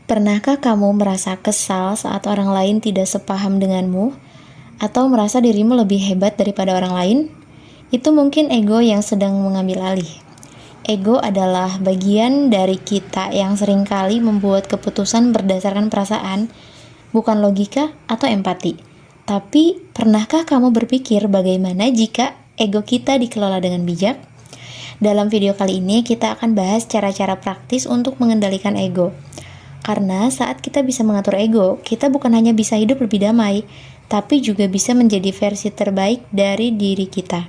Pernahkah kamu merasa kesal saat orang lain tidak sepaham denganmu, atau merasa dirimu lebih hebat daripada orang lain? Itu mungkin ego yang sedang mengambil alih. Ego adalah bagian dari kita yang seringkali membuat keputusan berdasarkan perasaan, bukan logika atau empati. Tapi, pernahkah kamu berpikir bagaimana jika ego kita dikelola dengan bijak? Dalam video kali ini, kita akan bahas cara-cara praktis untuk mengendalikan ego. Karena saat kita bisa mengatur ego, kita bukan hanya bisa hidup lebih damai, tapi juga bisa menjadi versi terbaik dari diri kita.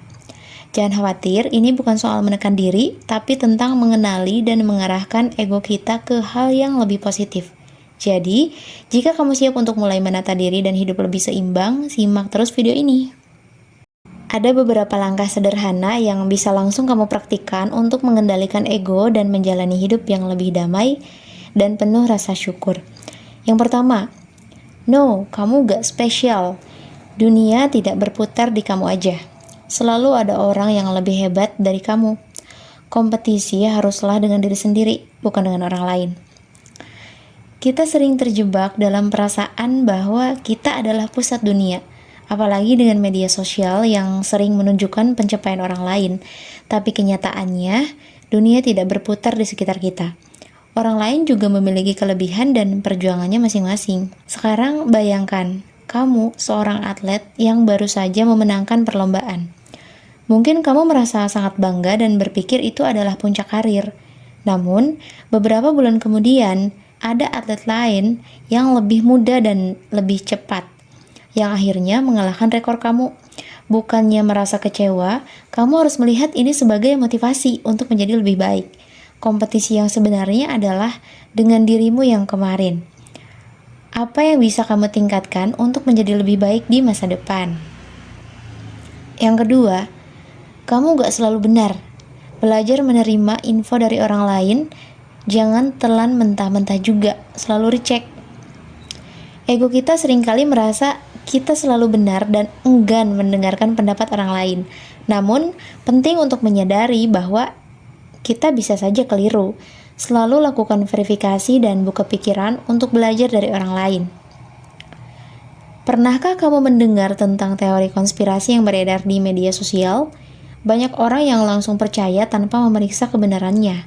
Jangan khawatir, ini bukan soal menekan diri, tapi tentang mengenali dan mengarahkan ego kita ke hal yang lebih positif. Jadi, jika kamu siap untuk mulai menata diri dan hidup lebih seimbang, simak terus video ini. Ada beberapa langkah sederhana yang bisa langsung kamu praktikkan untuk mengendalikan ego dan menjalani hidup yang lebih damai dan penuh rasa syukur. Yang pertama, no, kamu gak spesial. Dunia tidak berputar di kamu aja. Selalu ada orang yang lebih hebat dari kamu. Kompetisi haruslah dengan diri sendiri, bukan dengan orang lain. Kita sering terjebak dalam perasaan bahwa kita adalah pusat dunia, apalagi dengan media sosial yang sering menunjukkan pencapaian orang lain. Tapi kenyataannya, dunia tidak berputar di sekitar kita. Orang lain juga memiliki kelebihan dan perjuangannya masing-masing. Sekarang bayangkan, kamu seorang atlet yang baru saja memenangkan perlombaan. Mungkin kamu merasa sangat bangga dan berpikir itu adalah puncak karir. Namun, beberapa bulan kemudian, ada atlet lain yang lebih muda dan lebih cepat, yang akhirnya mengalahkan rekor kamu. Bukannya merasa kecewa, kamu harus melihat ini sebagai motivasi untuk menjadi lebih baik. Kompetisi yang sebenarnya adalah dengan dirimu yang kemarin. Apa yang bisa kamu tingkatkan untuk menjadi lebih baik di masa depan? Yang kedua, kamu gak selalu benar. Belajar menerima info dari orang lain, jangan telan mentah-mentah juga, selalu recheck. Ego kita seringkali merasa kita selalu benar dan enggan mendengarkan pendapat orang lain. Namun, penting untuk menyadari bahwa kita bisa saja keliru. Selalu lakukan verifikasi dan buka pikiran untuk belajar dari orang lain. Pernahkah kamu mendengar tentang teori konspirasi yang beredar di media sosial? Banyak orang yang langsung percaya tanpa memeriksa kebenarannya.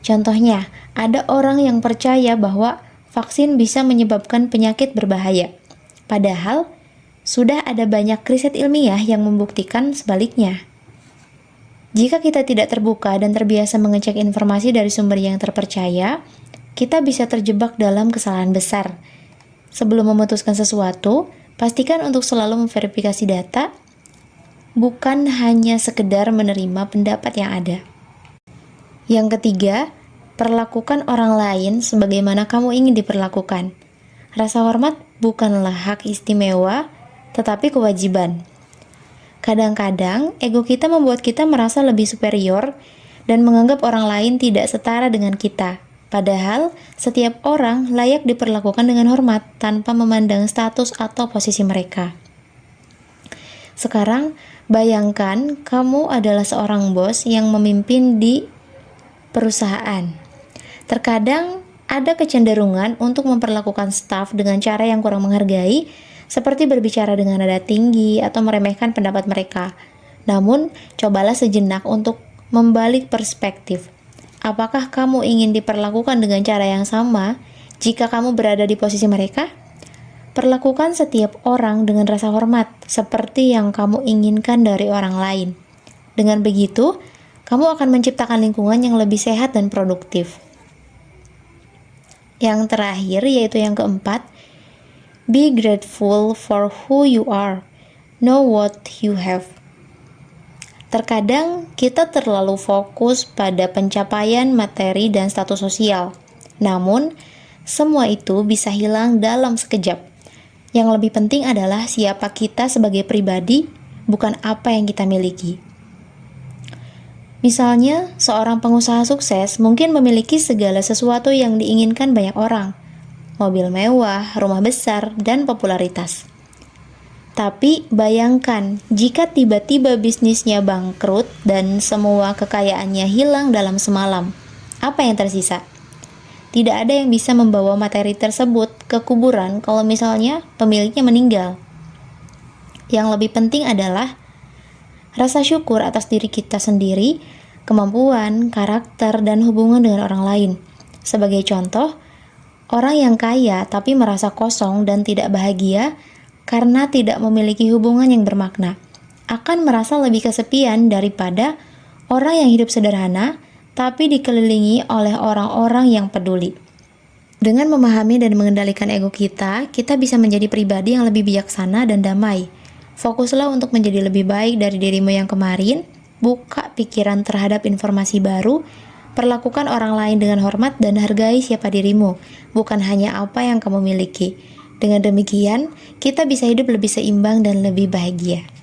Contohnya, ada orang yang percaya bahwa vaksin bisa menyebabkan penyakit berbahaya. Padahal, sudah ada banyak riset ilmiah yang membuktikan sebaliknya. Jika kita tidak terbuka dan terbiasa mengecek informasi dari sumber yang terpercaya, kita bisa terjebak dalam kesalahan besar. Sebelum memutuskan sesuatu, pastikan untuk selalu memverifikasi data, bukan hanya sekedar menerima pendapat yang ada. Yang ketiga, perlakukan orang lain sebagaimana kamu ingin diperlakukan. Rasa hormat bukanlah hak istimewa, tetapi kewajiban. Kadang-kadang, ego kita membuat kita merasa lebih superior dan menganggap orang lain tidak setara dengan kita. Padahal, setiap orang layak diperlakukan dengan hormat tanpa memandang status atau posisi mereka. Sekarang, bayangkan kamu adalah seorang bos yang memimpin di perusahaan. Terkadang, ada kecenderungan untuk memperlakukan staf dengan cara yang kurang menghargai, seperti berbicara dengan nada tinggi atau meremehkan pendapat mereka. Namun, cobalah sejenak untuk membalik perspektif. Apakah kamu ingin diperlakukan dengan cara yang sama jika kamu berada di posisi mereka? Perlakukan setiap orang dengan rasa hormat, seperti yang kamu inginkan dari orang lain. Dengan begitu, kamu akan menciptakan lingkungan yang lebih sehat dan produktif. Yang terakhir, yaitu yang keempat, be grateful for who you are. Know what you have. Terkadang kita terlalu fokus pada pencapaian materi dan status sosial. Namun, semua itu bisa hilang dalam sekejap. Yang lebih penting adalah siapa kita sebagai pribadi, bukan apa yang kita miliki. Misalnya, seorang pengusaha sukses mungkin memiliki segala sesuatu yang diinginkan banyak orang. Mobil mewah, rumah besar, dan popularitas. Tapi bayangkan jika tiba-tiba bisnisnya bangkrut dan semua kekayaannya hilang dalam semalam. Apa yang tersisa? Tidak ada yang bisa membawa materi tersebut ke kuburan kalau misalnya pemiliknya meninggal. Yang lebih penting adalah rasa syukur atas diri kita sendiri, kemampuan, karakter, dan hubungan dengan orang lain. Sebagai contoh, orang yang kaya tapi merasa kosong dan tidak bahagia karena tidak memiliki hubungan yang bermakna akan merasa lebih kesepian daripada orang yang hidup sederhana tapi dikelilingi oleh orang-orang yang peduli. Dengan memahami dan mengendalikan ego kita, kita bisa menjadi pribadi yang lebih bijaksana dan damai. Fokuslah untuk menjadi lebih baik dari dirimu yang kemarin, buka pikiran terhadap informasi baru, perlakukan orang lain dengan hormat dan hargai siapa dirimu, bukan hanya apa yang kamu miliki. Dengan demikian, kita bisa hidup lebih seimbang dan lebih bahagia.